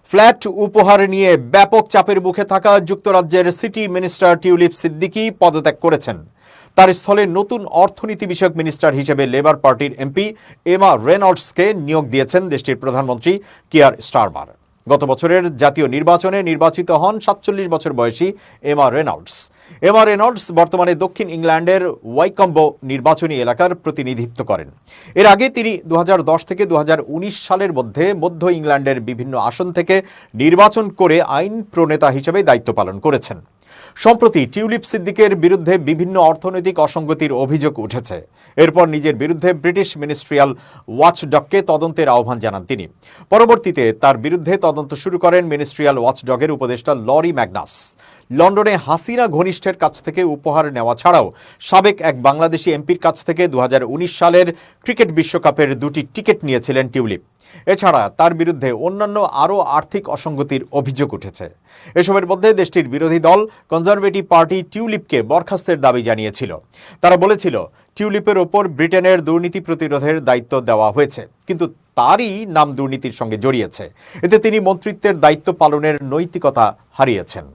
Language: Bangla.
ফ্ল্যাট উপহার নিয়ে ব্যাপক চাপের মুখে থাকা যুক্তরাজ্যের সিটি মিনিস্টার টিউলিপ সিদ্দিকী পদত্যাগ করেছেন। তার স্থলে নতুন অর্থনীতি বিষয়ক মিনিস্টার হিসেবে লেবার পার্টির এমপি এমা রেনল্ডসকে নিয়োগ দিয়েছেন দেশটির প্রধানমন্ত্রী কিয়ার স্টারমার। গত বছরের জাতীয় নির্বাচনে নির্বাচিত হন ৪৭ বছর বয়সী এমা রেনল্ডস। এমা রেনল্ডস বর্তমানে দক্ষিণ ইংল্যান্ডের ওয়াইকম্ব নির্বাচনী এলাকার প্রতিনিধিত্ব করেন। এর আগে তিনি ২০১০ থেকে ২০১৯ সালের মধ্যে মধ্য ইংল্যান্ডের বিভিন্ন আসন থেকে নির্বাচন করে আইন প্রণেতা হিসেবে দায়িত্ব পালন করেছেন। সম্প্রতি টিউলিপ সিদ্দিকের বিরুদ্ধে বিভিন্ন অর্থনৈতিক অসঙ্গতির অভিযোগ উঠেছে। এরপর নিজের বিরুদ্ধে ব্রিটিশ মিনিস্ট্রিয়াল ওয়াচডগকে তদন্তের আহ্বান জানান তিনি। পরবর্তীতে তার বিরুদ্ধে তদন্ত শুরু করেন মিনিস্ট্রিয়াল ওয়াচডগের উপদেষ্টা লরি ম্যাগনাস। লন্ডনে হাসিনা ঘনিষ্ঠের কাছ থেকে উপহার নেওয়া ছাড়াও সাবেক এক বাংলাদেশি এমপির কাছ থেকে ২০১৯ সালের ক্রিকেট বিশ্বকাপের ২টি টিকিট নিয়েছিলেন টিউলিপ। এছাড়া তার বিরুদ্ধে অন্যান্য আরও আর্থিক অসঙ্গতির অভিযোগ উঠেছে। এসবের মধ্যে দেশটির বিরোধী দল কনজারভেটিভ পার্টি টিউলিপকে বরখাস্তের দাবি জানিয়েছিল। তারা বলেছিল টিউলিপের ওপর ব্রিটেনের দুর্নীতি প্রতিরোধের দায়িত্ব দেওয়া হয়েছে, কিন্তু তারই নাম দুর্নীতির সঙ্গে জড়িয়েছে। এতে তিনি মন্ত্রিত্বের দায়িত্ব পালনের নৈতিকতা হারিয়েছেন।